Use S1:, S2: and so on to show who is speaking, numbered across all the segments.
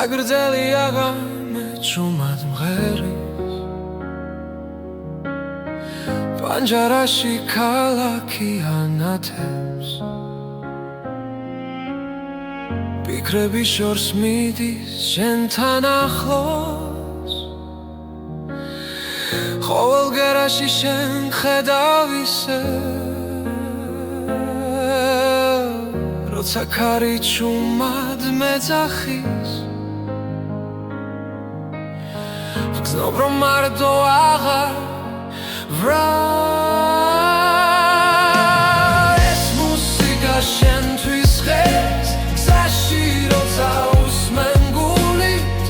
S1: აგრძელი აღამე ჭუმად მღერის პანჯარაში ქალაქი ანათებს ფიქრები შორს მიდის შენთან ახლოს ყოველ გერაში შენ ხედავ ისე როცა ქარი ჭუმად მეძახის ვგზნობ რომ მარტო აღარ ვრა ეს მუსიკა შენთვის ხეს გზაში როცა უსმენ გულით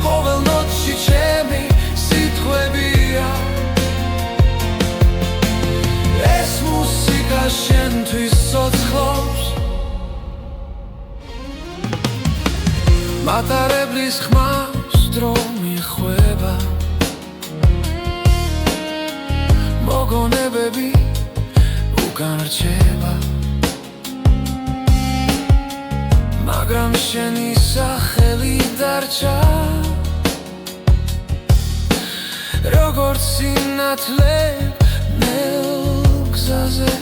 S1: ყოველ ნოტში ჩემი სიტყვებია ეს მუსიკა შენთვის ცოცხლობს მატარებლის ხმავს დრო მიხვება მოგონებები უკან რჩება მაგრამ შენი სახელი დარჩა როგორც სინათლე ნელ გზაზე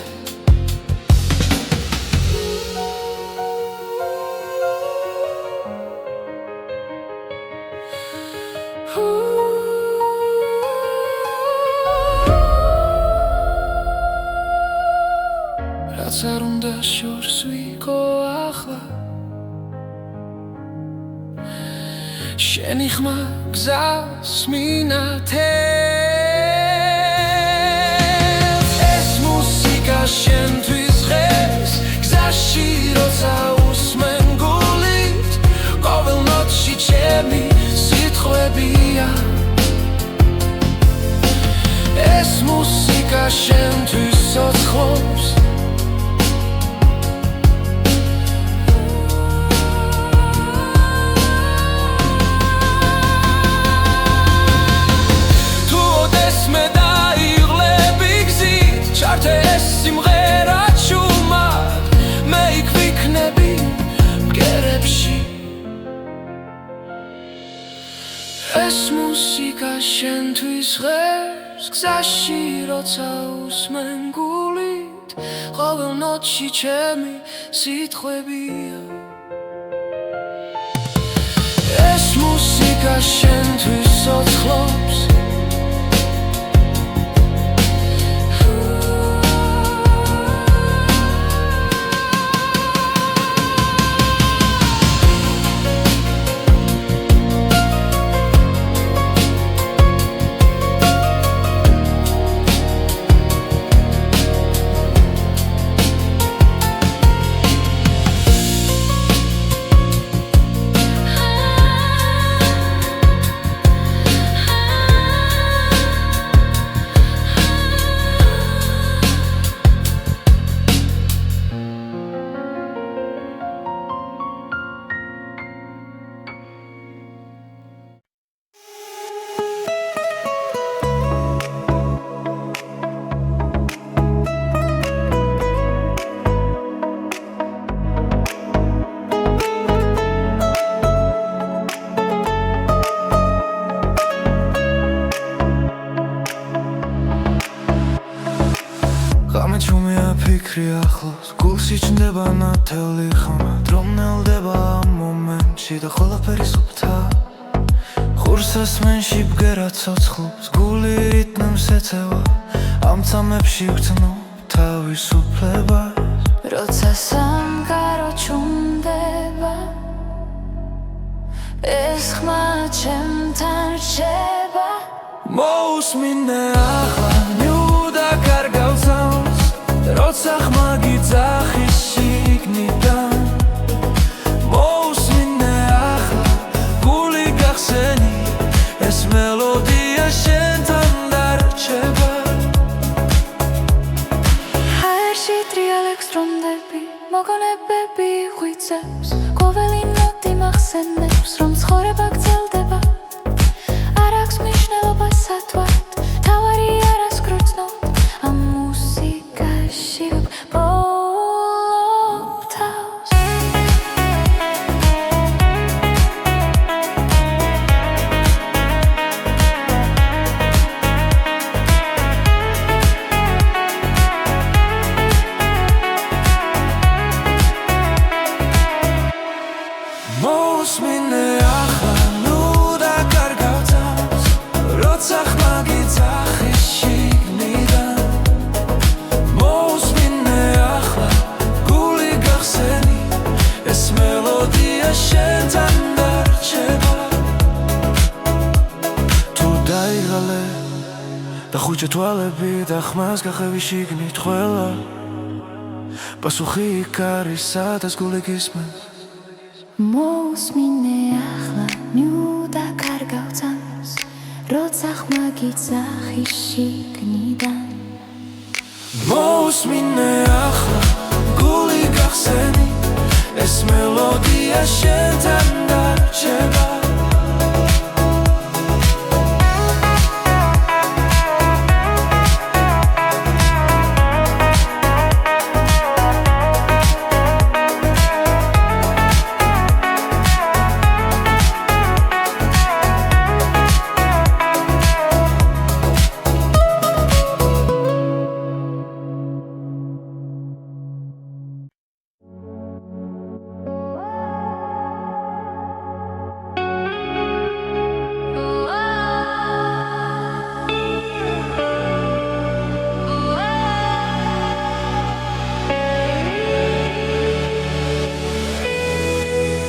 S1: რაც არ უნდა შორს ვიყო ახლა შენი ხმა გზას მინათებს ეს მუსიკა შენთვის ხეს გზაში როცა უსმენ გულით ყოველ ნოტში ჩემი სიტყვებია ეს მუსიკა შენთვის ცოცხლობს ეს სიმღერა ჭუმად მე იქ ვიქნები მგერებში ეს მუსიკა შენთვის ღერს გზაში როცა უსმენ გულით ყოველ ნოტში ჩემი სიტყვებია ეს მუსიკა შენთვის ცოცხლობს ფიქრი ახლოს გულში ჩნდება ნათელი ხმა დრო ნელდება ამ მომენტში და ყველაფერი სუფთა ხურს ასმენში ბგერა ცოცხლობს გული რიტმს ეწევა ამ წამებში ვგრძნობ თავისუფლებას
S2: როცა სამყარო ჭუმდება ეს ხმა ჩემთან რჩება
S1: მოусმინე ახლა ნიუდა კარგავსავს როცა ხმა გიძახის შიგნიდან მოусმინე ახლა გული გახსენი ეს მელოდია შენთან დარჩება
S2: ჰაერში ტრიალ ექსტრონდები მოგონებები ღვიძლებს ყოველი ნოტი მახსენებს რომ ცხოვრება გრძელდება არ აქვს მნიშვნელობა სათვალად თავარი არას გრძნობ ამ მუსიკაში ვბოლობ თავს
S1: და ხუჭა თვალები და ხმას გახევი შიგნით ყველა პასუხი იქ არის სადაც გული გისმენს
S2: მოусმინე ახლა ნიუდა კარგავ წამს როცა ხმა გიძახი შიგნიდან
S1: მოусმინე ახლა გული გახსენი ეს მელოდია შენთან დარჩება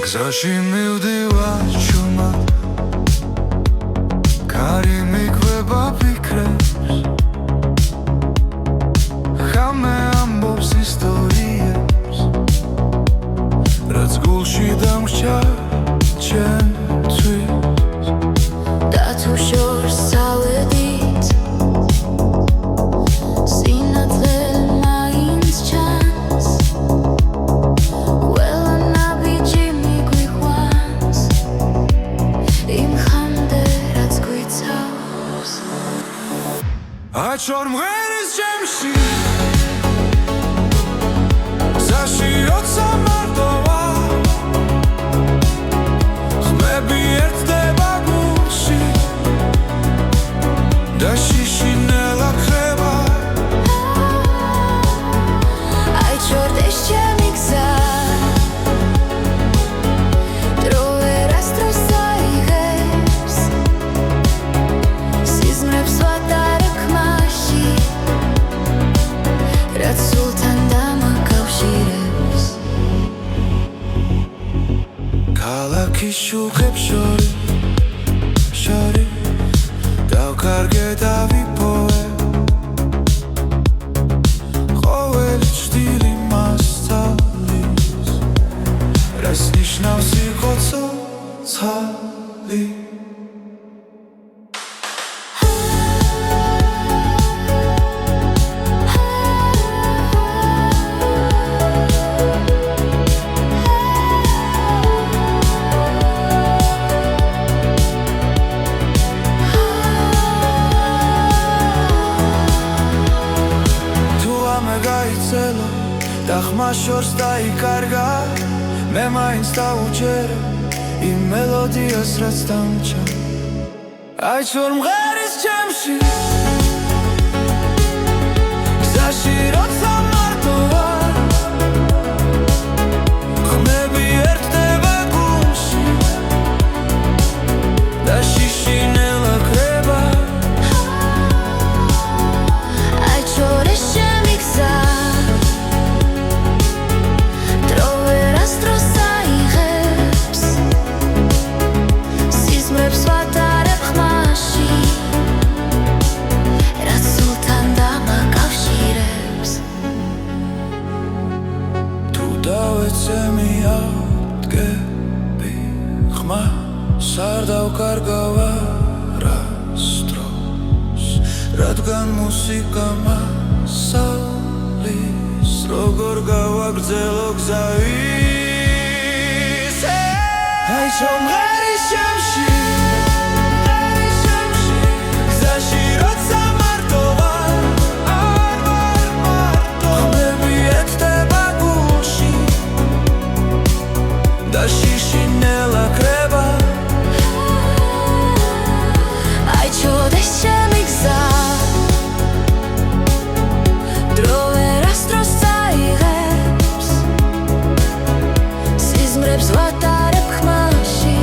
S1: გზაში მივდივარ ჩუმად კარი მიკვება ფიქრებს ხამე ამბობს ისტორიებს რაც გულში დამრჩა ჩემთვის
S2: და თუ შორს წავედით სინათლე მაინც ჩანს
S1: აჩვარ მღერის ჩემში გზაში როცა მარტოა ხმები ერთდება გულში და შიშინელა ხება
S2: აჩვარ ეს ჩემი გზა დრო ვერასდროს აიღებს სიზმრებს ვატარებ რაც სულთან დამაკავშირებს
S1: ქალაქის შუხებს შორი დავკარგე და ვიპოვე ყოველი ჭრილი მასწავლის რას ნიშნავს სიხოცო ცალი და ხმა შორს დაიკარგა მე მაინც დავუჯერე იმ მელოდიას რაც დამრჩა აჩვარ მღერის ჩემში გზაში როცა მარტოა ხმები ერთდება გულში და შიშინელა ხება
S2: აჩვარ ეს ჩემი გზა
S1: არ დავკარგავ არასდროს რადგან მუსიკა მასალის როგორ გავაგრძელო გზავის აჩვარ მღერის ჩემში გზაში როცა მარტოა ხმები ერთდება გულში და შიშინელა ხება
S2: ეს ჩემი გზა დრო ვერასდროს აიღებს სიზმრებს ვატარებ ხმაში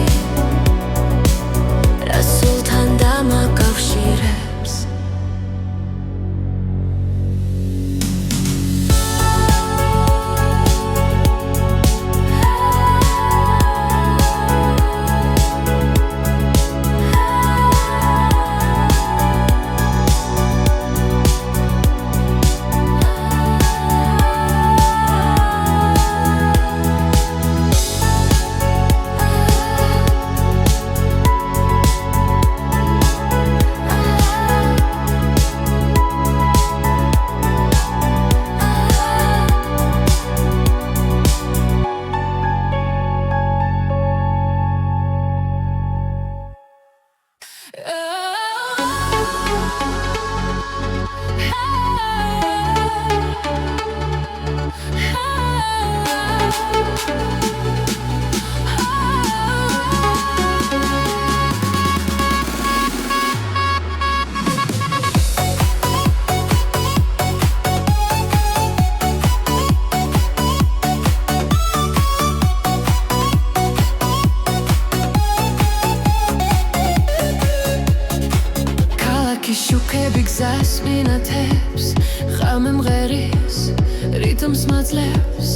S2: შუქები გზას მინათებს ხამე მღერის რიტმს მაძლევს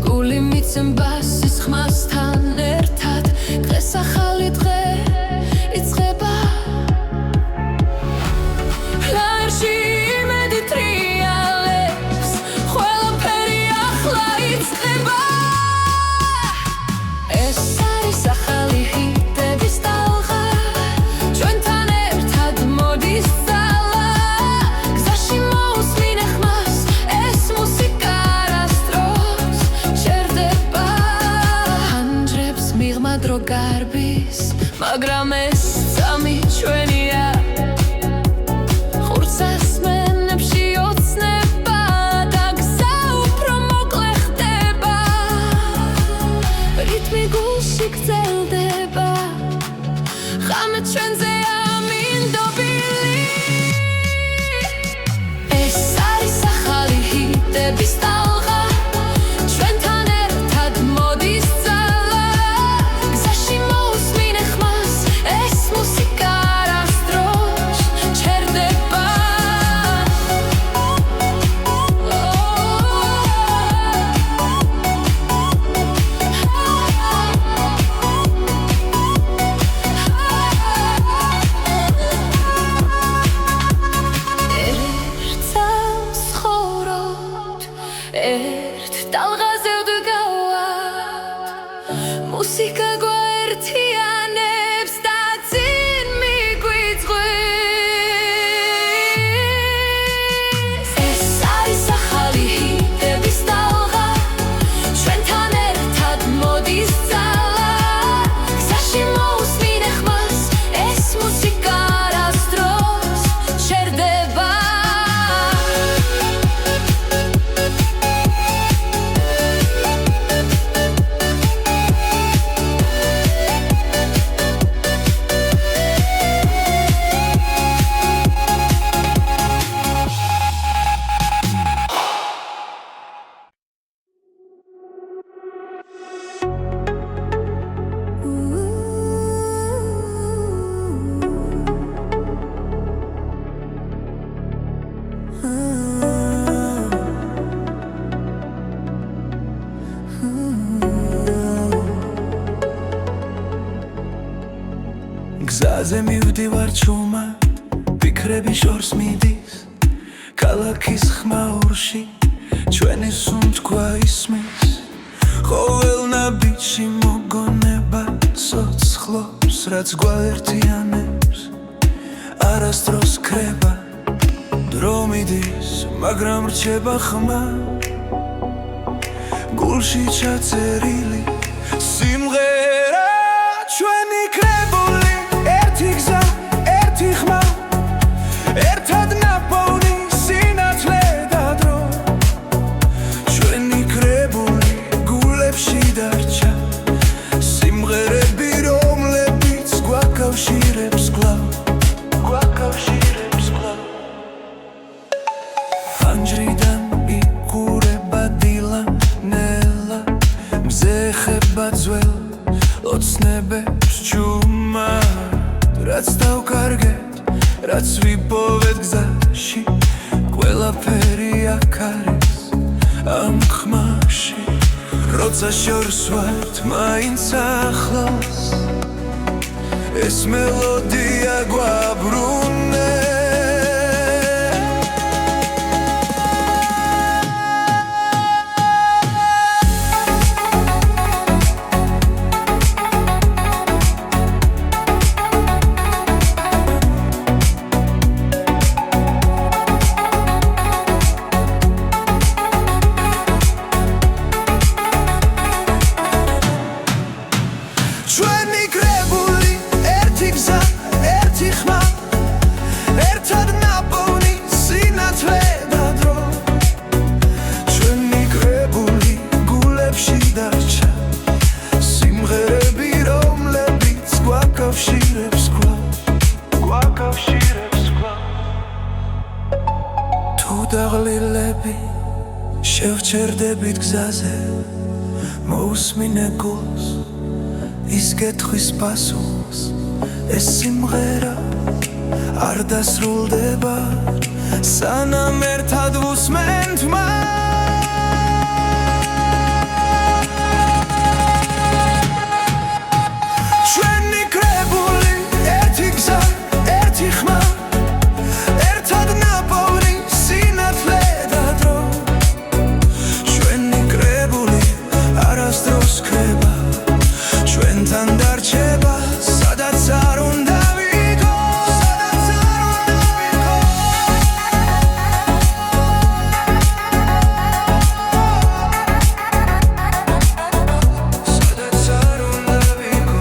S2: გული მიცემბას ის ხმასთან ერთად დღეს ახალი დღე იწყება ლაერში იმედი ტრიალებს ყველაფერი ახლა იწყება ეს არის ახალი ჰიტების ტალღა ჩვენთან ერთად მოდის ძალა გზაში მოусმინე ხმას ეს მუსიკა არასდროს ჩერდება ჰანჯრებს მიღმა დრო გარბის მაგრამ ეს წამი ჩვენია ხურცას მენებში ოცნება და გზა უფრო მოკლე ხდება რიტმი გულში გრძელდება ხამე ჩვენზე ამინდობილი ეს არის ახალი ჰიტების ტალღა ჩვენთან ერთად მოდის ძალა გზაში მოусმინე ხმას ეს მუსიკა არასდროს ჩერდება ერთს ხოროთ ერთ ტალღაზე ვდგავართ მუსიკა გვაერთიანებს და წინ მიგვიწვევს ეს არის ახალი ჰიტების ტალღა ჩვენთან ერთად მოდის ძალა გზაში მოусმინე ხმას ეს მუსიკა არასდროს ჩერდება
S1: გზაზე მივდივარ ჩუმად ფიქრები შორს მიდის ქალაქის ხმაურში ჩვენი სუნთქვა ისმის ყოველ ნაბიჯში მოგონება სოცხლობს რაც გვაერთიანებს არასდროს ქრება დრო მიდის მაგრამ რჩება ხმა გულში ჩაწერილი სიმღერა ჩვენი კრებული ერთი გზა ერთი ხმა ერთად ნაპოვნი სინათლე და დრო ჩვენი კრებული გულებში დარჩა სიმღერები რომლებიც გვაკავშირებს კვლავ ფანჯრიდან იყურება დილა ნელა მზე ხება ძველ ოცნებებს ჩუმად რაც დავკარგეთ რაც ვიპოვეთ გზაში ყველაფერი აქ არის ამ ხმაში როცა შორს ვართ მაინც ახლოს ეს მელოდია გვაბრუნებს ჩვენი კრებული ერთი გზა ერთი ხმა ერთად ნაპოვნი სინათლე და დრო ჩვენი კრებული გულებში დარჩა სიმღერები რომლებიც გვაკავშირებს კვლავ თუ დაღლილები შევჩერდებით გზაზე მოусმინე გულს ის კითხვის პასუხს ეს სიმღერა არ დასრულდება სანამ ერთად ვუსმენთ ჩვენი კრებული ერთი გზა ერთი ხმა ერთად ნაპოვნი სინათლე და დრო ჩვენი კრებული არასდროს ქრება ჩვენთან დარჩება სადაც არ უნდა ვიყო სადაც არ უნდა ვიყო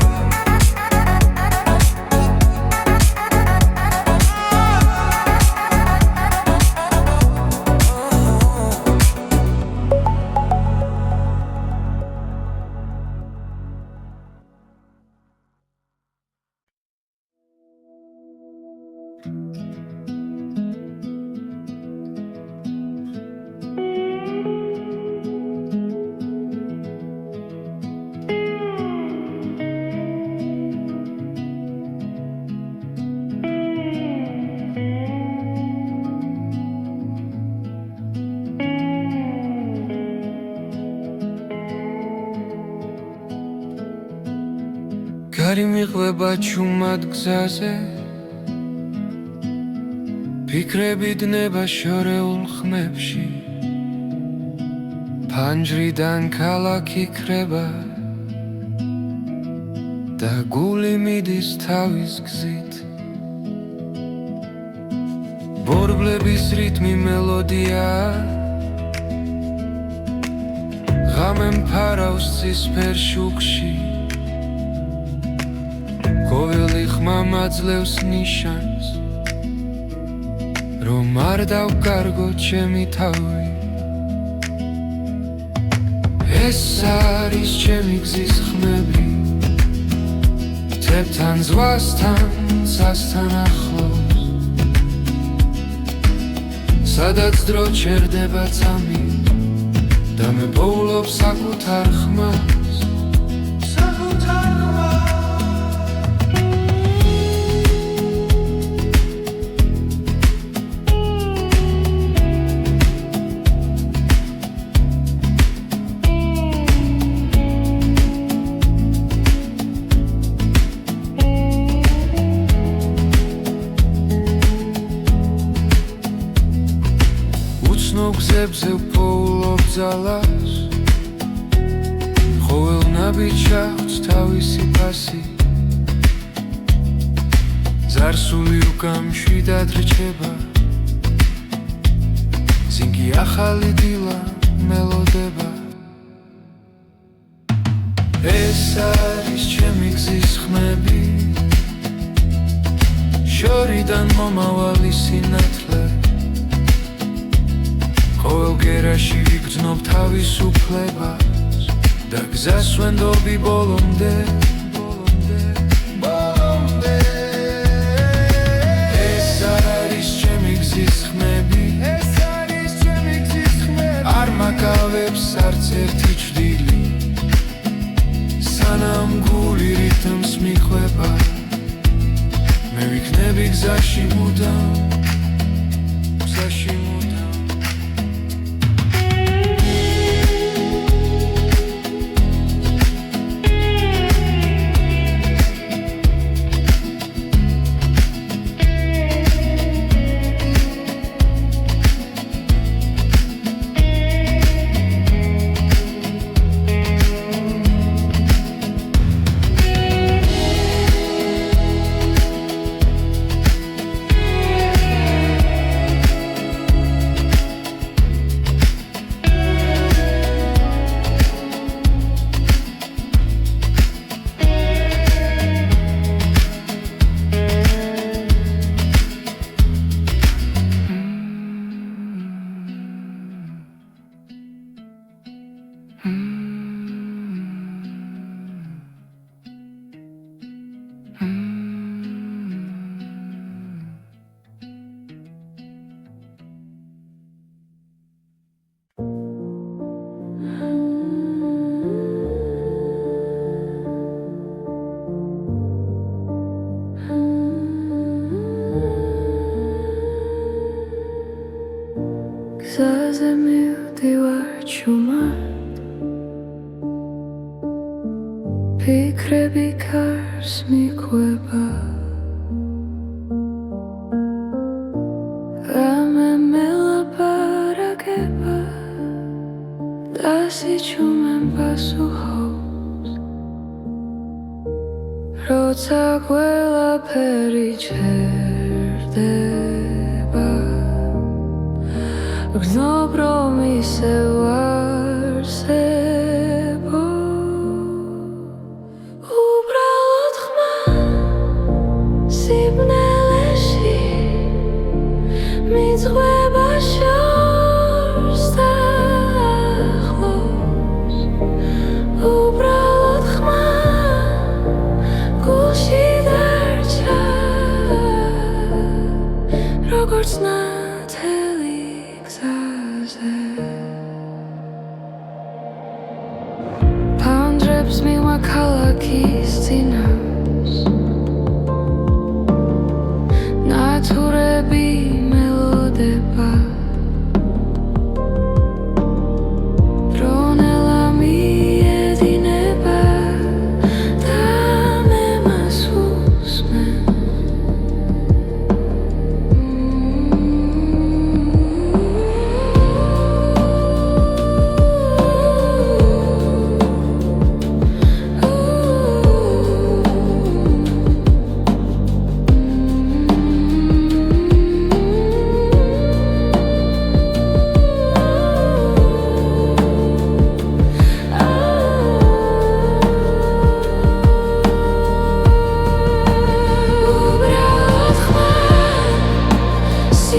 S1: გარი მიყვება ჩუმად გზაზე ფიქრები დნება შორეულ ხმებში ფანჯრიდან ქალაქი ქრება და გული მიდის თავის გზით ბორბლების რიტმი მელოდია ღამე მფარავს ცისფერ შუქში ყოველი ხმა მაძლევს ნიშანს რომ არ დავკარგო ჩემი თავი ეს არის ჩემი გზის ხმები თებთან ზღვასთან სასთან ახლოს სადაც დრო ჩერდება წამი და მე პოულობ საკუთარ ხმას გზებზე ვპოულობ ძალას ყოველ ნაბიჯს აქვს თავისი ფასი ზარსული უკამშვიდად რჩება ზინგი ახალი დილა მელოდება ეს არის ჩემი გზის ხმები შორიდან მომავალი სინათლე ყოველ გერაში ვიგრძნობ თავისუფლებას და გზას ვენდობი ბოლომდე ეს არის ჩემი გზის ხმები არ მაკავებს არც ერთი ჭრილი სანამ გული რითმს მიყვება მე ვიქნები გზაში მუდამ გზაში მუდამ
S2: როცა ყველაფერი ჩერდება გრძნობ რომ ისევ არსებო უბრალოდ ხმა სიბნელეში მიძღვება შორს და ახლოს უბრალოდ ხმა გულში დარჩა როგორც ნათელი გზაზე ფანჯრებს მიღმა ქალაქის წინავს ნათურები მელოდება დრონელა მიედინება და მე მას უსმენ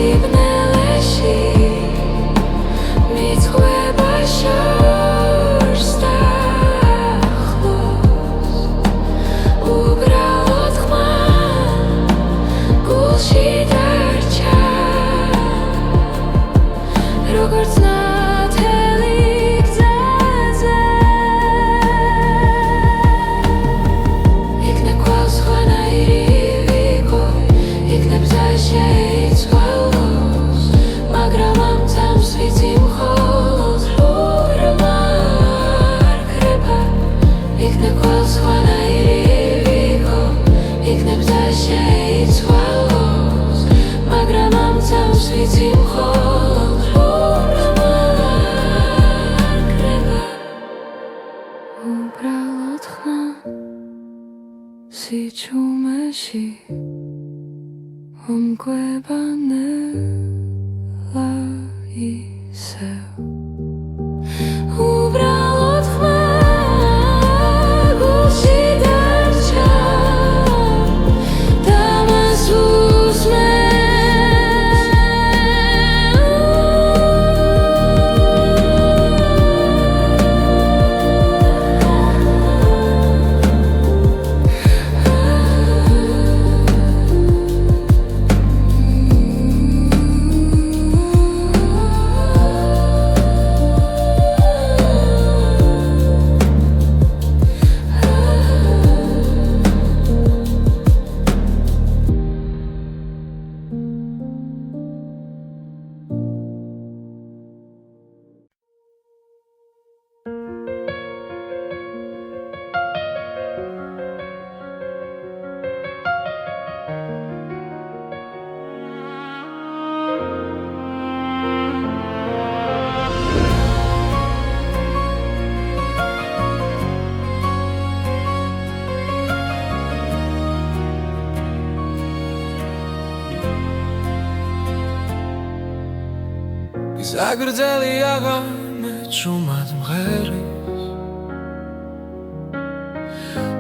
S2: სიბნელეში მიძღვება შორს და ახლოს უბრალოდ ხმა გულში დარჩა როგორც ნათელი გზაზე იქნებ გვალს ხვანაირი ვიგო იქნებ გზა შეიცვალოს მაგრამ ამ წამს ვიცი მხოლოდ რობრმა არ ქრება იქნებ გვალს ხვანაირი ვიგო იქნებ გზა შეიცვალოს მაგრამ ამ წამს ვიცი მხოლოდ რობრმა არ ქრება უბრალოდ ხმა სიჩუმეში ომკვება ნელა ისევ უბრალოდ ხმა გულში დარჩა და მას
S1: ზაგრძელი აღამე ჭუმად მღერის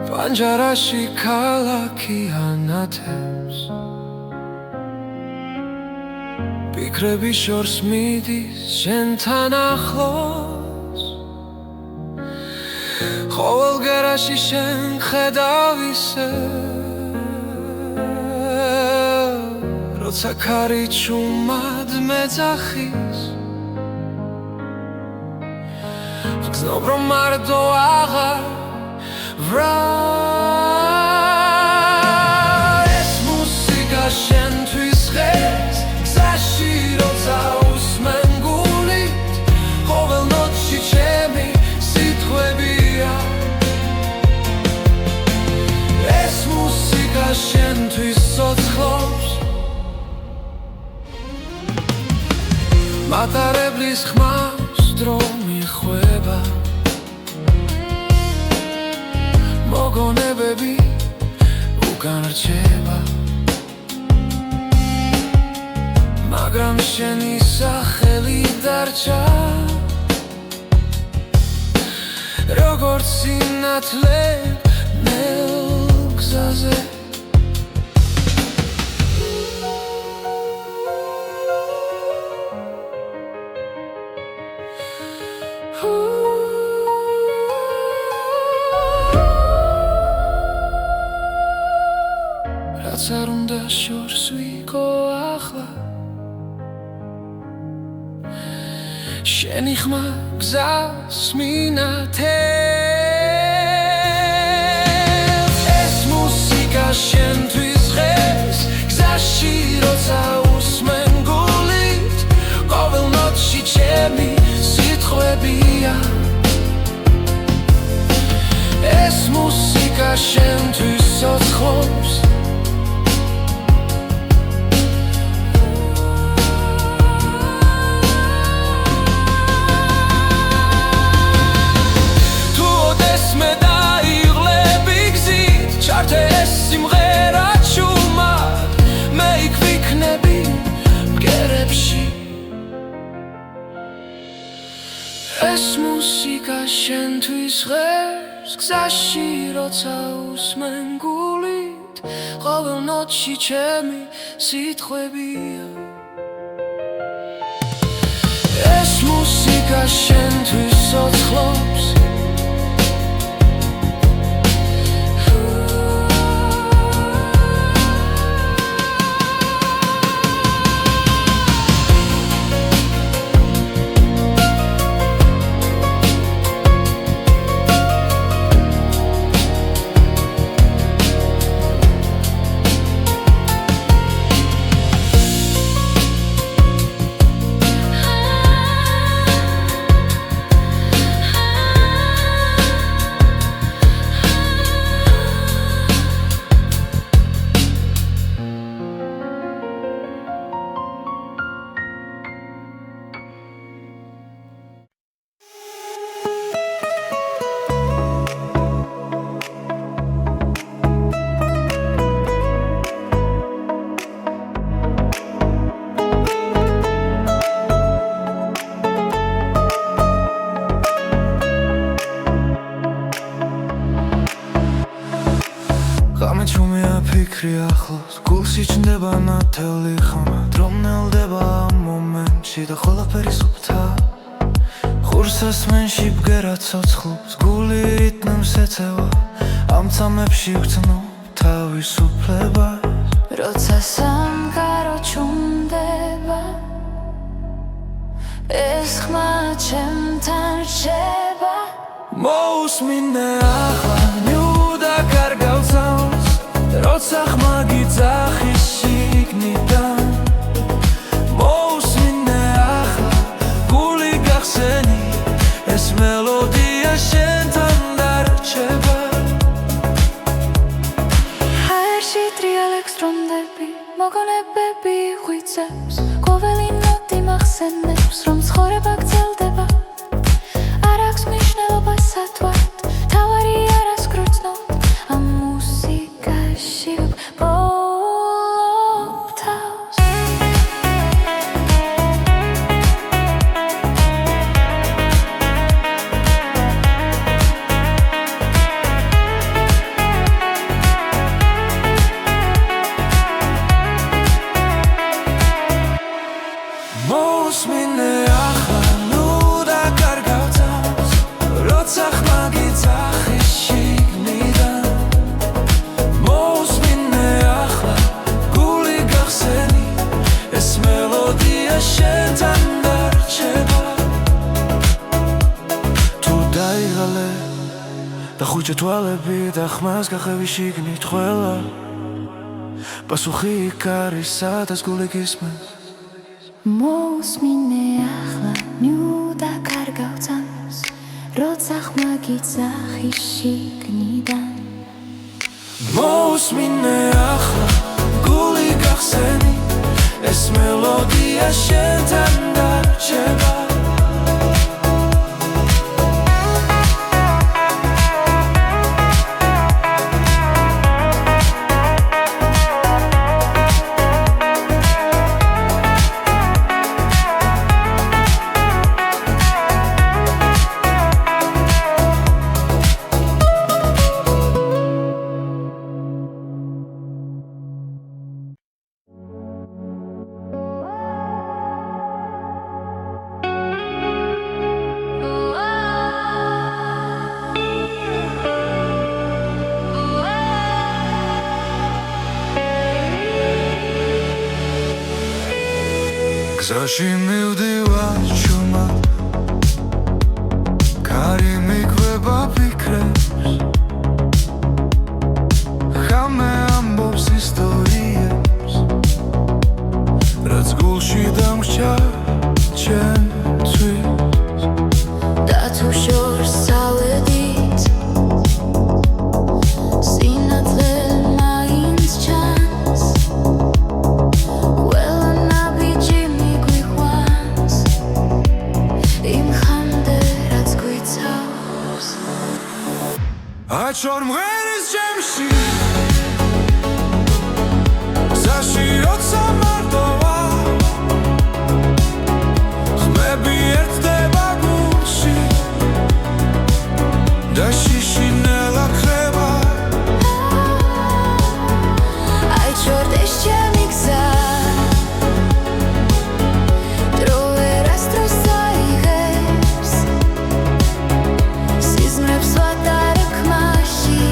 S1: პანჯარაში ქალაქი ანათებს ფიქრები შორს მიდის შენთან ახლოს ყოველ გერაში შენ ხედავ ისევ როცა ქარი ჭუმად მეძახის გრძნობ რომ მარტო აღარ ვრა ეს მუსიკა შენთვის ხეს გზაში როცა უსმენ გულით ყოველ ნოტში ჩემი სიტყვებია ეს მუსიკა შენთვის ცოცხლობს მატარებლის ხმას დრო მიხვება მოგონებები გაჩება მაგრამ შენი სახელი დარჩა როგორც სინათლე ნელ გზაზე რაც არ უნდა შორს ვიყო ახლა შენი ხმა გზას მინათებს ეს მუსიკა შენთვის ღეს გზაში როცა უსმენ გულით ყოველ ნოტში ჩემი სიტყვებია ეს მუსიკა შენთვის ცოცხლობს ეს მუსიკა შენთვის ღერს გზაში როცა უსმენ გულით ყოველ ნოტში ჩემი სიტყვებია ეს მუსიკა შენთვის ცოცხლობს ფიქრი ახლოს გულში ჩნდება ნათელი ხმა დრო მნელდება ამ მომენტში და ყველაფერი სუფთა ხურსას მენში ბგერა ცოცხლობს გული რიტმს ეწევა ამ წამებში ვგრძნობ თავისუფლებას
S2: როცა სამყარო ჩუმდება ეს ხმა ჩემთან რჩება
S1: მოусმინე ახლა ნიუდა კარგავცავს როცა ხმა გიძახის შიგნიდან მოусმინე ახლა გული გახსენი ეს მელოდია შენთან დარჩება
S2: ჰაერში ტრიალ ექსტრონდები მოგონებები ღვიძლებს ყოველი ნოტი მახსენებს რომ ცხოვრება გრძელდება არ აქვს მნიშვნელობა სათვალთ თავარი არას გრძნობ ამ მუსიკაში ვბოლობ თავს
S1: მოусმინე ახლა ნუ დაკარგავთავს როცა ხმა გიძახის შიგნიდან მოусმინე ახლა გული გახსენი ეს მელოდია შენთან დარჩება თუ დაიღალე და ხუჭე თვალები და ხმას გახევი შიგნით ყველა პასუხი იქ არის სადაც გული გისმენს
S2: მოусმინე ახლა ნიუდა კარგავთავს როცა ხმა გიძახის შიგნიდან
S1: მოусმინე ახლა გული გახსენი ეს მელოდია შენთან დარჩება გზაში მივდივარ ჩუმად კარი მიგვება ფიქრებს ხამე ამბობს ისტორიებს რაც გულში დამრჩა ჩემთვის
S2: და თუ შორს წავედით სინათლე მაინც ჩანს ყველა ნაბიჯი მიგვიყვანს იმ ხამდე რაც გვიცავს
S1: აჩვარ მღერის ჩემში გზაში როცა მარტოა ხმები ერთდება გულში და შიშინელა ხება
S2: აიჩორდეს ჩემი გზა დრო ვერასდროს წაიღებს სიზმრებს ვატარებ ხმაში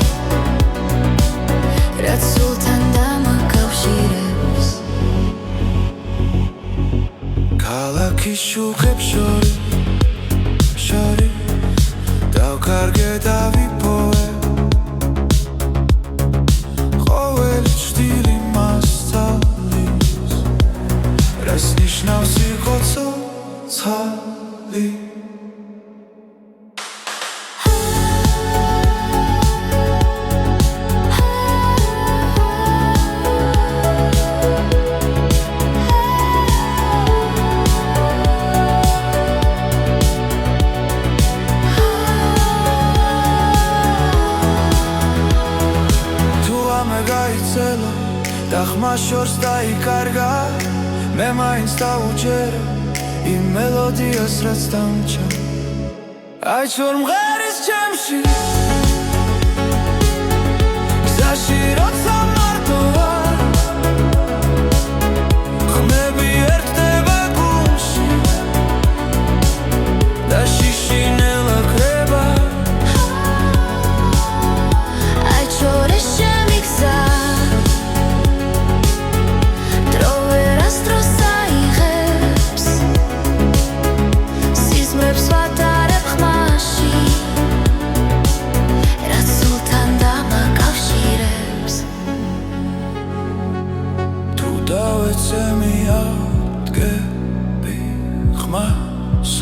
S2: რაც სულთან დამაკავშირებს
S1: ქალაქის შუქებს შორი დავკარგე და ვიპოვე ყოველი ჭრილი მასწავლის რას ნიშნავს იყო ცოცხალი და ხმა შორს დაიკარგა მე მაინც დავუჯერე იმ მელოდიას რაც დამჭა აიჩვარ მღერის ჩემში გზაში როცა მარტოა ხმები ერთდება გულში და შიშინელა ქრება
S2: აიჩორდეს ჩემი გზა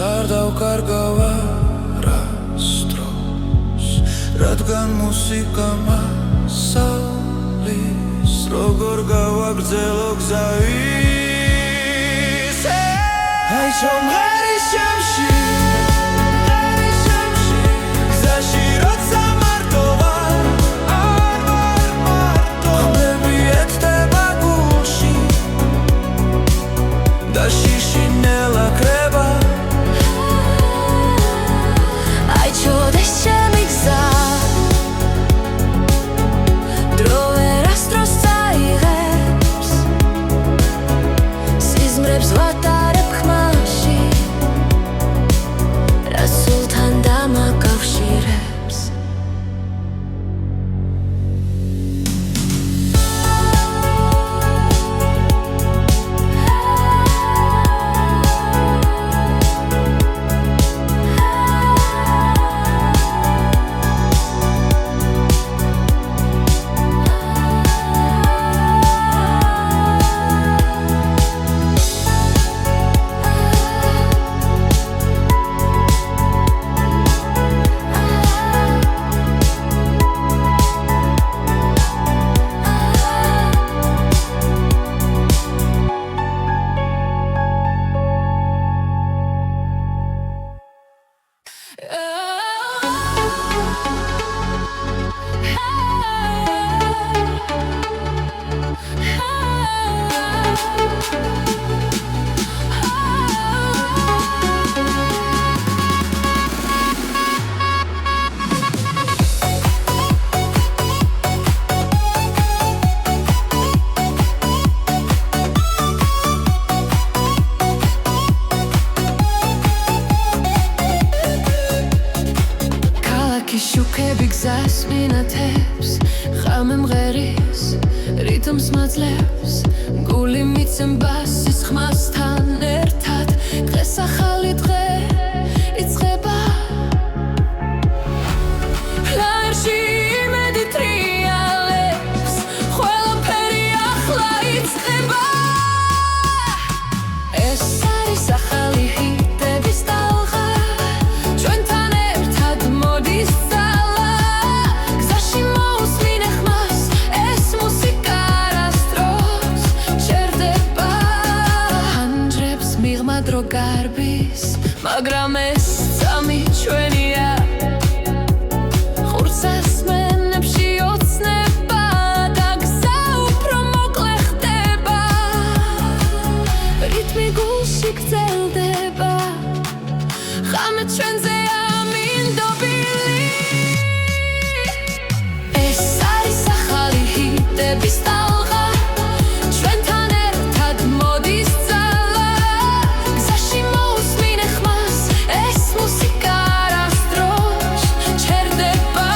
S1: არ დავკარგავ არასდროს რადგან მუსიკა მასალის როგორ გავაგრძელო გზა ისე აიჩვარ მღერის ჩემში გზაში როცა მარტოა ხმები ერთდება გულში და შიშინელა ქრება
S2: აიჩორდეს ჩემი გზა დრო ვერასდროს წაიღებს სიზმრებს ვატარებ ხმაში რაც სულთან დამაკავშირებს შუქები გზას მინათებს ხამე მღერის რითმს მაძლევს გული მიცემ ბასის ხმასთან დღეს ახალი დღე იწყება ლაერში იმედი ტრიალებს ყველაფერი ახლა იწყება ეს არის ახალი ჰიტების ტალღა ჩვენთან ერთად მოდის ძალა გზაში მოусმინე ხმას ეს მუსიკა არასდროს ჩერდება ანდრებს მიღმა დრო გარბის მაგრამ ეს წამი ჩვენია ხურცას მენებში ოცნება და გზა უფრო მოკლე ხდება რითმი გულში გრძელდება ხამე ჩვენზე ამინდობილი ეს არის ახალი ჰიტების ტალღა ჩვენთან ერთად მოდის ძალა გზაში მოусმინე ხმას ეს მუსიკა არასდროს ჩერდება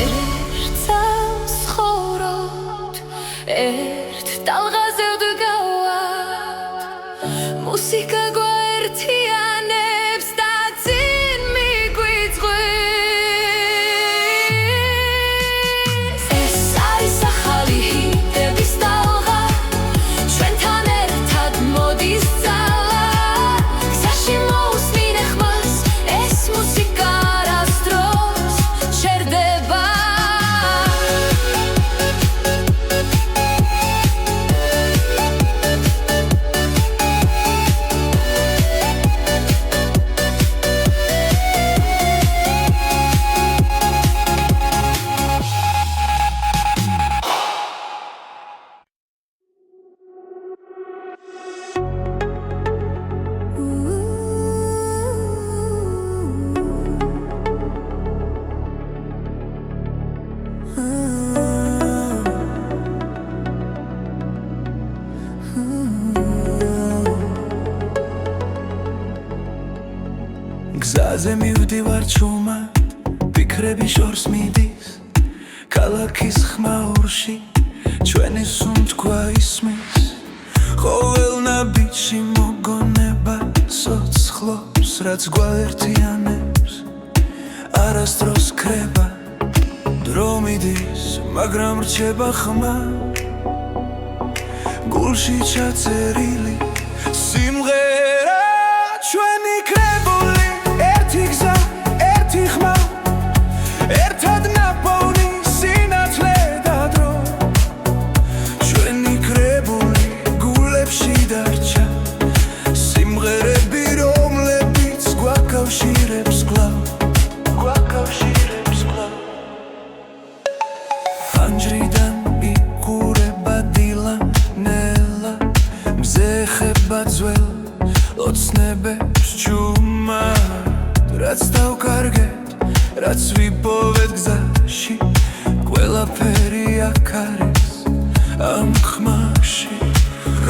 S2: ერთს ხოვრობთ ერთ ტალღაზე ვდგავართ მუსიკა გვაერთიანებს და წინ მიგვიწვევს ეს არის ახალი ჰიტების ტალღა ჩვენთან ერთად მოდის ძალა გზაში მოусმინე ხმას ეს მუსიკა არასდროს ჩერდება
S1: გზაზე მივდივარ ჩუმად ფიქრები შორს მიდის ქალაქის ხმაურში ჩვენი სუნთქვა ისმის ყოველ ნაბიჯში მოგონება სოცხლობს რაც გვაერთიანებს არასდროს ქრება დრო მიდის მაგრამ რჩება ხმა გულში ჩაწერილი სიმღერა ჩვენი კრებული ერთი გზა ერთი ხმა ერთად ნაპოვნი სინათლე და დრო ჩვენი კრებული გულებში დარჩა სიმღერები რომლებიც გვაკავშირებს კვლავ ფანჯრიდან იყურება დილა ნელა მზე ხება ძველ ოცნებებს ჩუმად რაც დავკარგეთ რაც ვიპოვეთ გზაში ყველაფერი აქ არის ამ ხმაში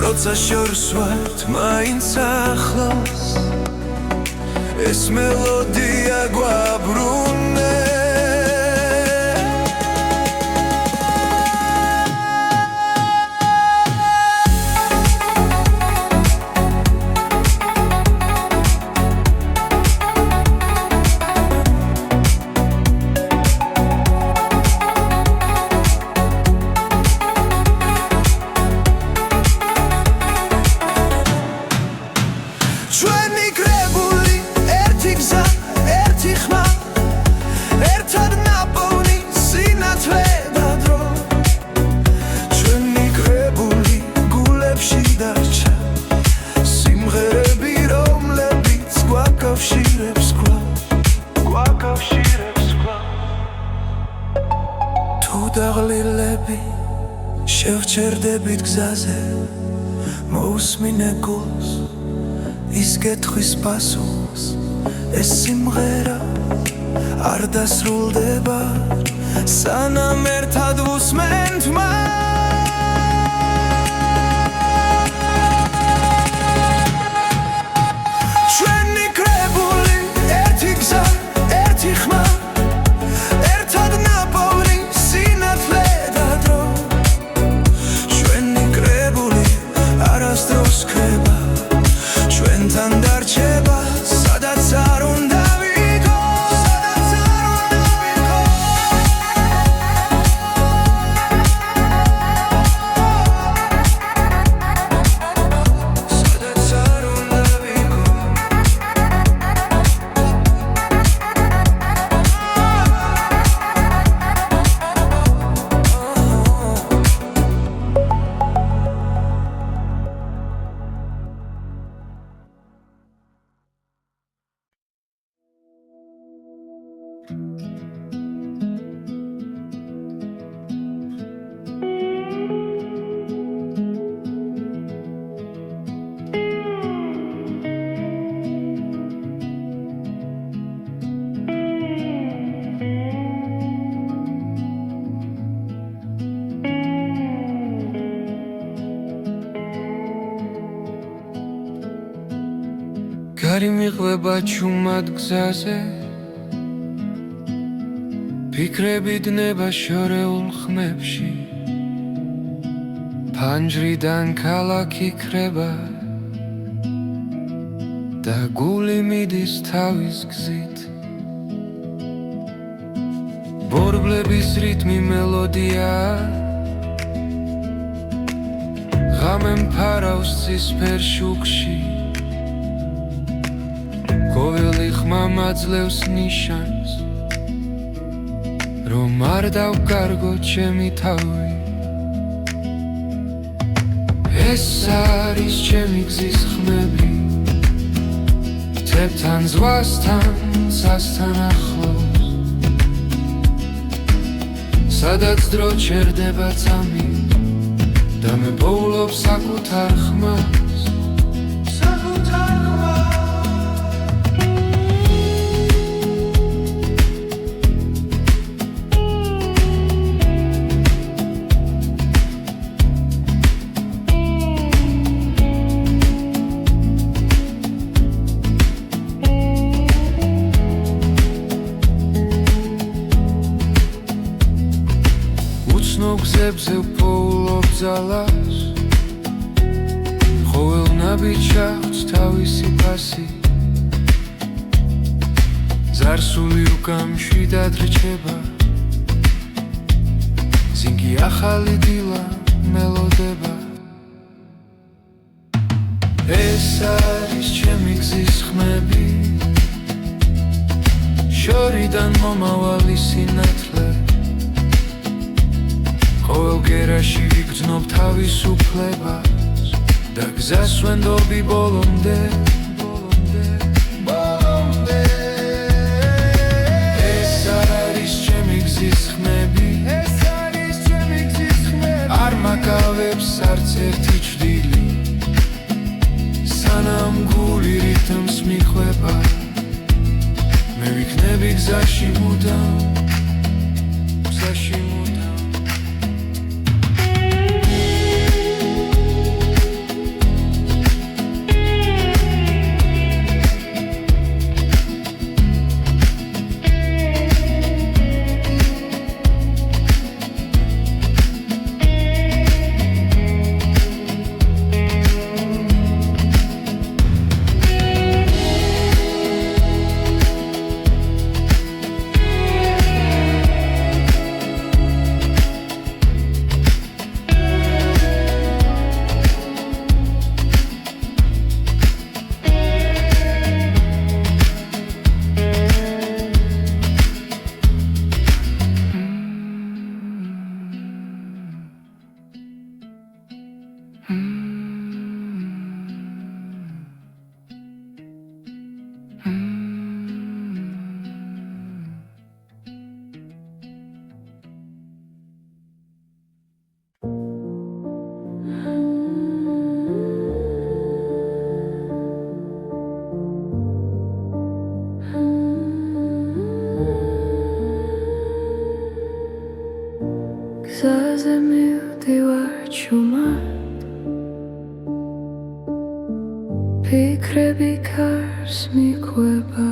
S1: როცა შორს ვართ მაინც ახლოს ეს მელოდია გვაბრუნებს ჩვენი კრებული ერთი გზა ერთი ხმა ერთად ნაპოვნი სინათლე და დრო ჩვენი კრებული გულებში დარჩა სიმღერები რომლებიც გვაკავშირებს კვლავ თუ დაღლილები შევჩერდებით გზაზე მოусმინე გულს ის გეთხვის პასუხს ეს სიმღერა არ დასრულდება სანამ ერთად ვუსმენთ მდგარი მიყვება ჩუმად გზაზე ფიქრები დნება შორეულ ხმებში ფანჯრიდან ქალაქი ქრება და გული მიდის თავის გზით ბორბლების რიტმი მელოდია ღამე მფარავს ცისფერ შუქში ყოველი ხმა მაძლევს ნიშანს რომ არ დავკარგო ჩემი თავი ეს არის ჩემი გზის ხმები თებთან ზღვასთან სასთან ახლოს სადაც დრო ჩერდება წამი და მე პოულობ საკუთარ ხმას გზებზე ვპოულობ ძალას ყოველ ნაბიჯს აქვს თავისი ფასი ზარსული უკან მშვიდად რჩება ზინგი ახალი დილა მელოდება ეს არის ჩემი გზის ხმები შორიდან მომავალი სინათლე ყოველ გერაში ვიგრძნობ თავისუფლებას და გზას ვენდობი ბოლომდე ეს არის ჩემი გზის ხმები არ მაკავებს არც ერთი ჭრილი სანამ გული რითმს მიხვება მე ვიქნები გზაში მუდამ გზაზე მივდივარ ჩუმად ფიქრები კარს მიყვება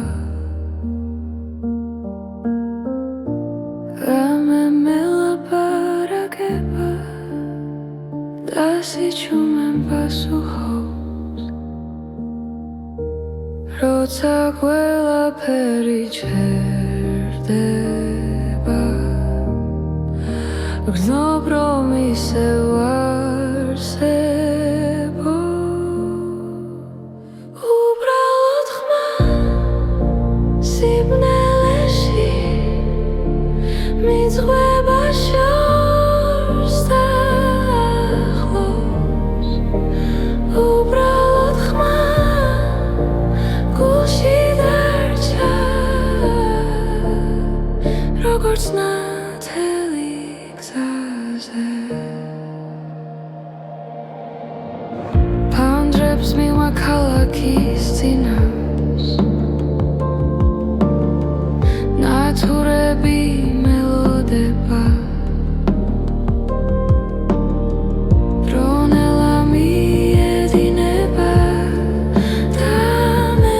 S1: რამე მელაპარაკება და სიჩუმემ პასუხობს როცა ყველაფერი ჩერდება გრძნობ რომ ისევ არსებო უბრალოდ ხმა სიბნელეში მიძღვება შორს და ახლოს უბრალოდ ხმა გულში დარჩა როგორც ნათელი ფანჯრებს მივა ქალაქის წინავს ნათურები მელოდება დრონელა მიედინება და მე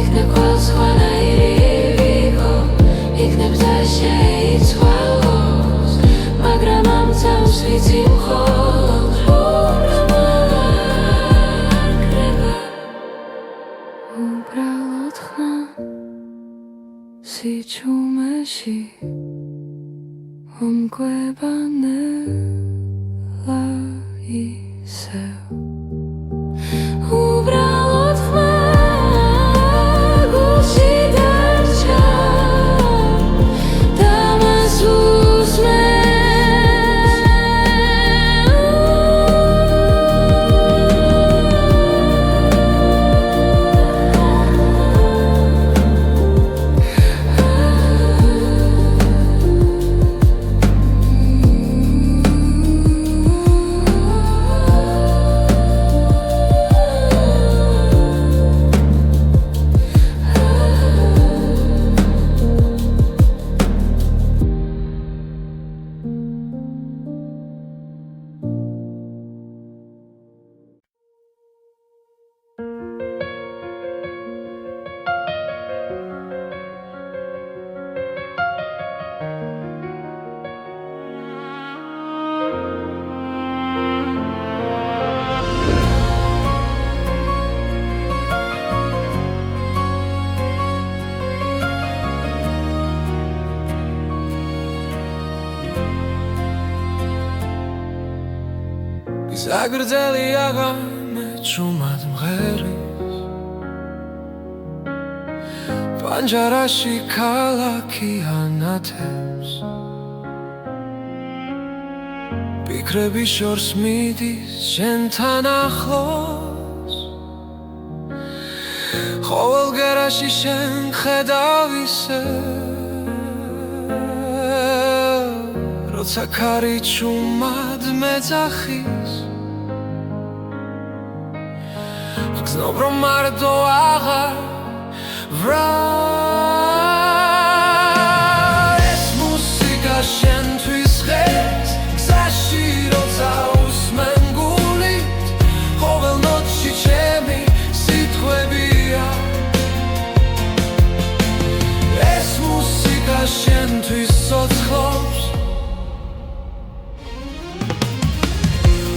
S2: იქნებ ყველს ყველაირი ვიყო, იქნებ და შეიცვალოს, მაგრამ ამ წამს ვიცი მხოლოდ უბრალოდ ხმა სიჩუმეში ომკვება ნელა ისევ უბრალოდ ხმა გულში დარჩა და მას უსმენ
S1: ზაგრძელი აღამე ჭუმად მღერის პანჯარაში ქალაქი ანათებს ფიქრები შორს მიდის შენთან ახლოს ყოველ გერაში შენ ხედავ ისევ როცა ქარი ჭუმად მეძახის გრძნობ რომ მარტო აღარ ვრალ ეს მუსიკა შენთვის ღერს გზაში როცა უსმენ გულით ყოველ ნოტში ჩემი სიტყვებია ეს მუსიკა შენთვის ცოცხლობს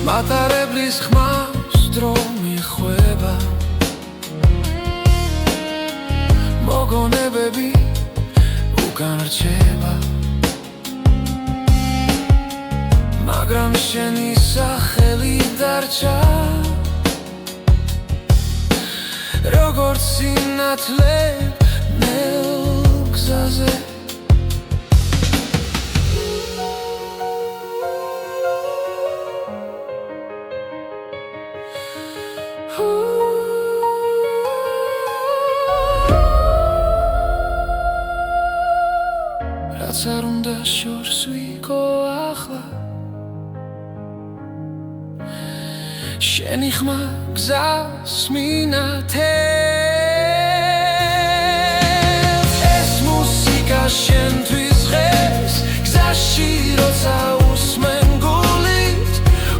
S1: მატარებლის ხმას დრო მიხვება მოგონებები უკან რჩება მაგრამ შენი სახელი დარჩა როგორც სინათლე ნელ გზაზე რაც არ უნდა შორს ვიყო ახლა შენი ხმა გზას მინათებს ეს მუსიკა შენთვის ღერს გზაში როცა უსმენ გულით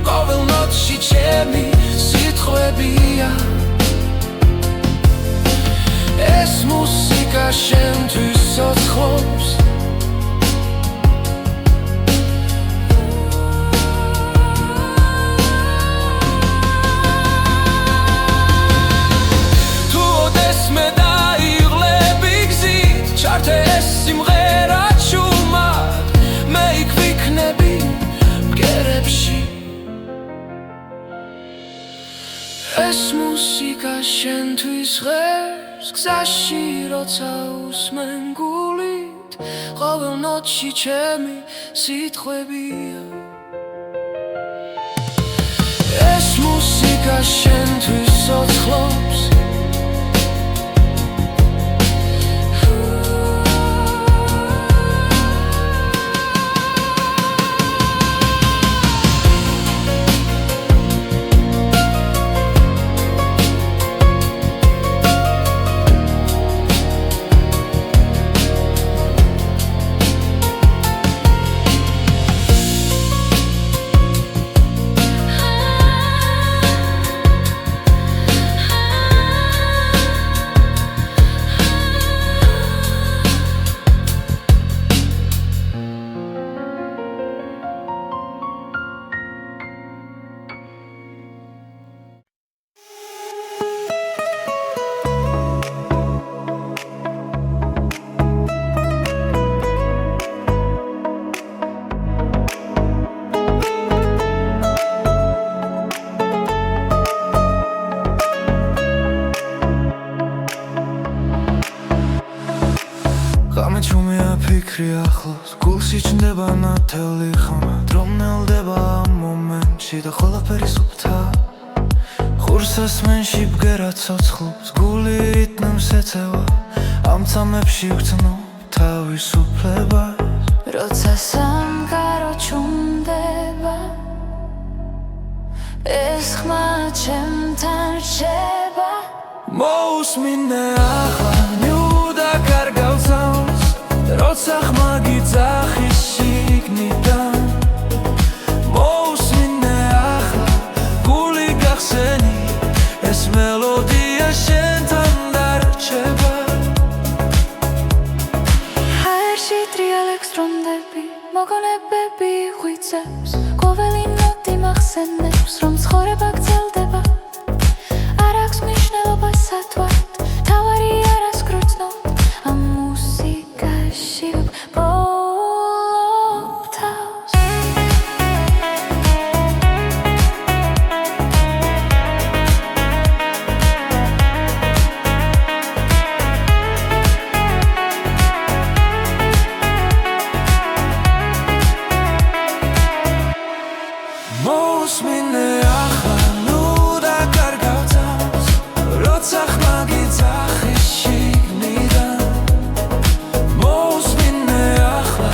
S1: ყოველ ნოტში ჩემი სიტყვებია ეს მუსიკა შენთვის ცოცხლობს ეს სიმღერა ჭუმად მე იქ ვიქნები მგერებში ეს მუსიკა შენთვის ღერს გზაში როცა უსმენ გულით ყოველ ნოტში ჩემი სიტყვებია ეს მუსიკა შენთვის ცოცხლობს ფიქრი ახლოს გულში ჩნდება ნათელი ხმა რომ ნელდება ამ მომენტში და ყველაფერი სუფთა ხურს ასმენში ბგერა ცოცხლობს გული რიტმს ეწევა ამ წამებში ვგრძნობ თავისუფლებას
S2: როცა სამყარო ჩუმდება ეს ხმა ჩემთან რჩება
S1: მოусმინე ახლა ნიუდა კარგავცავს როცა ხმა გიძახის შიგნიდან მოусმინე ახლა გული გახსენი ეს მელოდია შენთან დარჩება
S2: ჰაერში ტრიალებს რომდები მოგონებები ღვიძლებს ყოველი ნოტი მახსენებს რომ ცხოვრება გრძელდება არ აქვს მნიშვნელობა სათვალთ თავარი არას გრძნობ ამ მუსიკაში ვბოლობ თავს
S1: მოусმინე ახლა ნუდა კარგავცავს როცა ხმა გიძახის შიგნიდან მოусმინე ახლა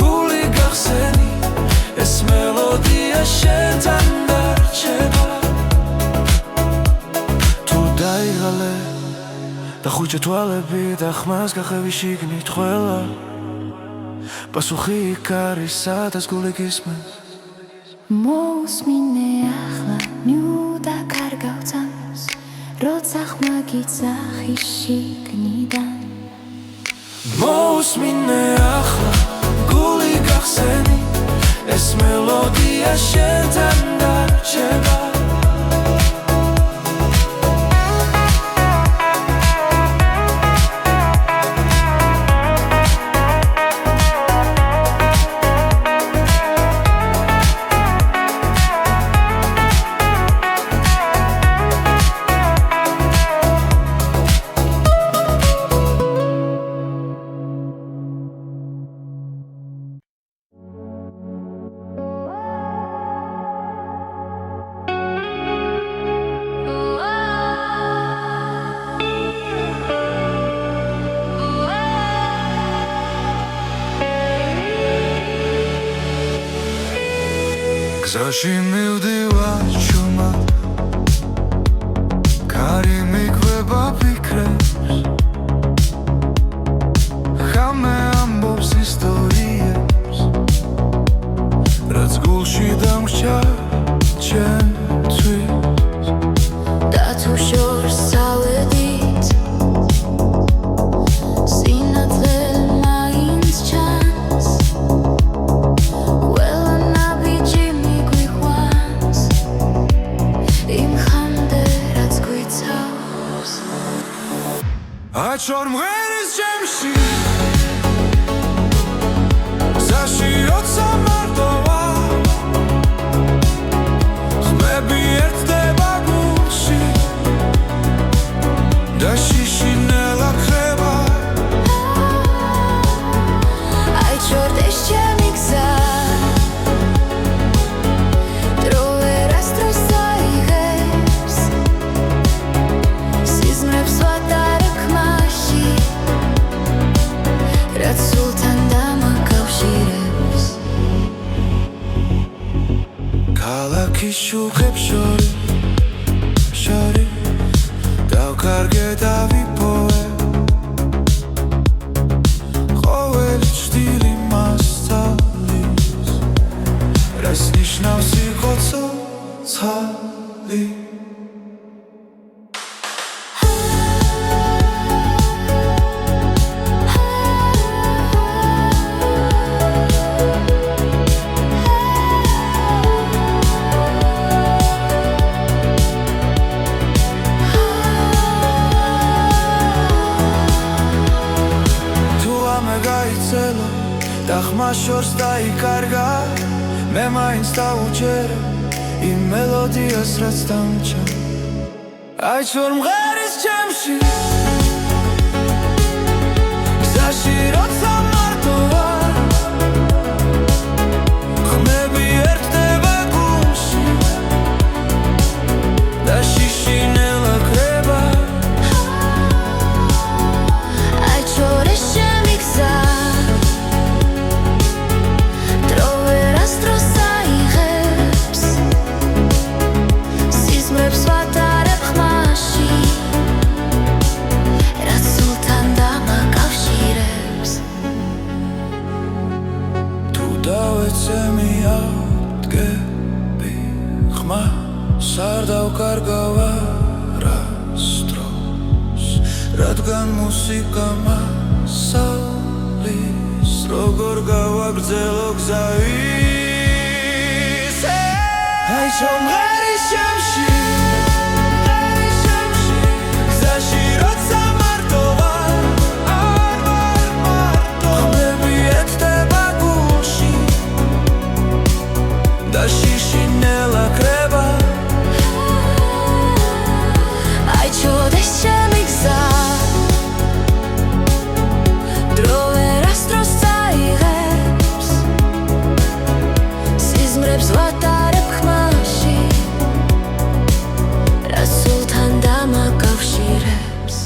S1: გული გახსენი ეს მელოდია შენთან დარჩება თუ დაიღალე და ხუჭე თვალები და ხმას გახევი შიგნით ყველა პასუხი იქ არის სადაც გული გისმენს
S2: მოусმინე ახლა ნიუდა კარგავცავს როცა ხმა გიძახის შიგნიდან
S1: მოусმინე ახლა გული გახსენი ეს მელოდია შენთან დარჩება გზაში მივდივარ ჩუმად კარი მიგვება ფიქრებს ხამე ამბობს ისტორიებს რაც გულში დამრჩა ჩემთვის
S2: და თუ შორს ავედით სინათლე მაინც ჩანს ყველა ნაბიჯი მიგვიყვანს იმ ხამდე რაც გვიცავს
S1: აჩვარ მღერის ჩემში გზაში როცა მარტოა ხმები ერთდება გულში და შიშინელა ხება
S2: აიჩორდეს ჩემი გზა დრო ვერასდროს წაიღებს სიზმრებს ვატარე ხმაში რაც სულთან დამაკავშირებს
S1: ქალაქის შუქებს შორი დავკარგე და ვიპოვე ყოველი ჭრილი მასწავლის რას ნიშნავს იყო ცოცხალი და ხმა შორს დაიკარგა მე მაინც დავუჯერე იმ მელოდიას რაც დამჭა აიჩვარ მღერის ჩემში გზაში როცა მარტო რადგან მუსიკა მასალის როგორ გავაგრძელო გზა ისე აი შომღერის შემში გზაში როცა მარტო ვარ არ ვარ მარტო ხმები ეცდება გულში და შიში ნელა კრება
S2: აი ჩოდეს ჩემი გზა დრო ვერასდროს წაიღებს სიზმრებს ვატარებ ხმაში რა სულთან დამაკავშირებს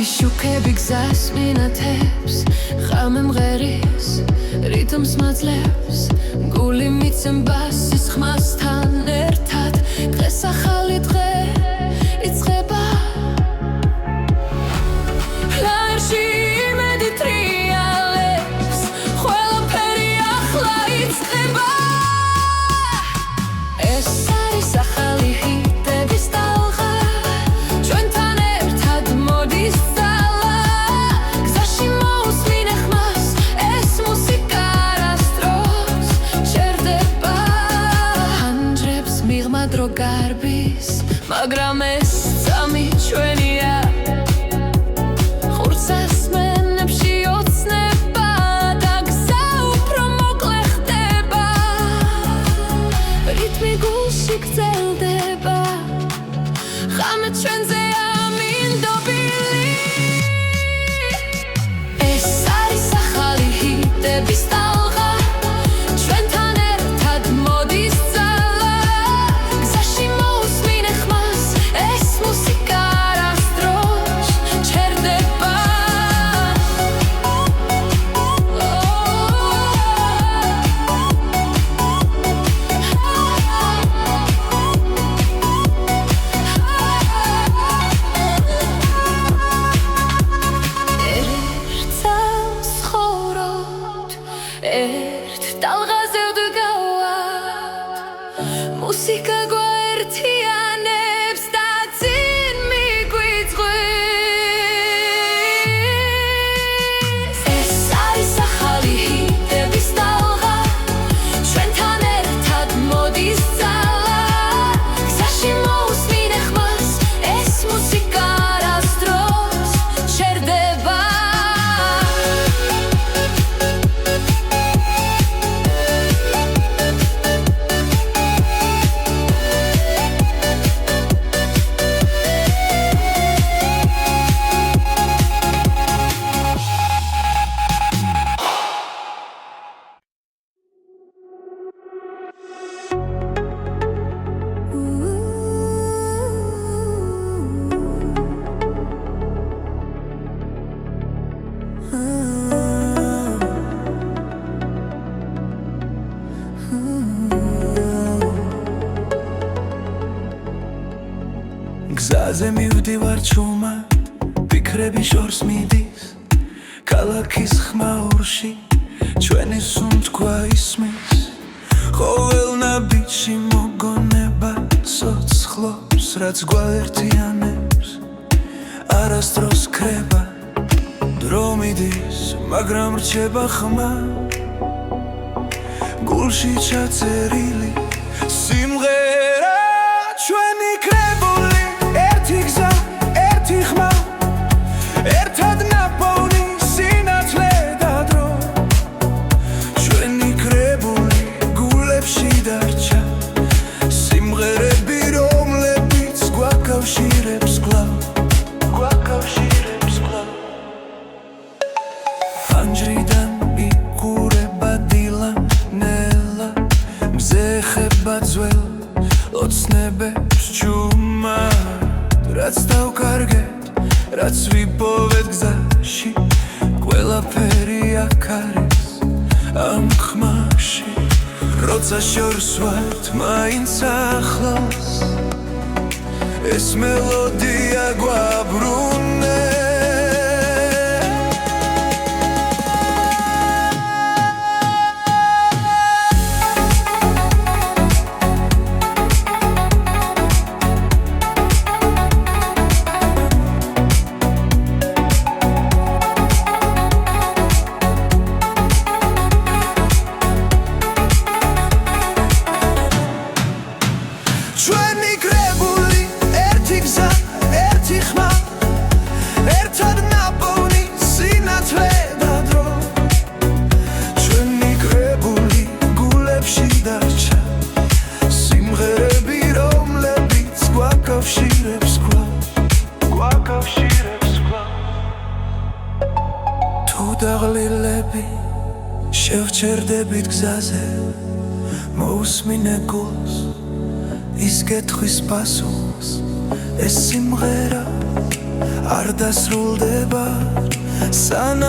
S2: შუქები გზას მინათებს ხამე მღერის რიტმს მაძლევს გული მიცემ ბასის ხმასთან ერთად დღეს ახალი დღე იწყება ლაერში იმედი ტრიალებს ყველაფერი ახლა იწყება ეს არის ახალი ჰიტების ტალღა ჩვენთან ერთად მოდის დრო გარბის მაგრამ ეს წამი ჩვენია ხურცას მენებში ოცნება და გზა უფრო მოკლე ხდება რიტმი გულში გრძელდება ხამე ჩვენზეა მინდობილი ეს არის ახალი ჰიტების ტალღა ჩვენთან ერთად მოდის ერთ ტალღაზე ვდგავართ მუსიკა გვაერთიანებს და წინ მიგვიწვევს ეს არის ახალი ჰიტების ტალღა ჩვენთან ერთად მოდის ძალა გზაში მოусმინე ხმას ეს მუსიკა არასდროს ჩერდება
S1: გზაზე მივდივარ ჩუმად ფიქრები შორს მიდის ქალაქის ხმაურში ჩვენი სუნთქვა ისმის ყოველ ნაბიჯში მოგონება სოცხლობს რაც გვაერთიანებს არასდროს ქრება მიდის, მაგრამ რჩება ხმა გულში ჩაწერილი სიმღერა ჩვენი კრებული ერთი გზა, ერთი ხმა ერთად ნაპოვნი სინათლე და დრო ჩვენი კრებული გულებში დარჩა სიმღერები რომლებიც გვაკავშირებს კვლავ ფანჯრიდან იკურება დილა ნელა მზე ხება ძველ ოცნებებს ჩუმად რაც დავკარგეთ, რაც ვიპოვეთ გზაში ყველაფერი აქ არის ამ ხმაში როცა შორს ვართ მაინც ახლოს ეს მელოდია გვაბრუნებს ჩვენი კრებული ერთი გზა, ერთი ხმა ერთად ნაპოვნი სინათლე და დრო ჩვენი კრებული გულებში დარჩა სიმღერები რომლებიც გვაკავშირებს კვლავ თუ დაღლილები შევჩერდებით გზაზე მოусმინე გულს ის გეთხვის პასუხს ეს სიმღერა არ დასრულდება სანამ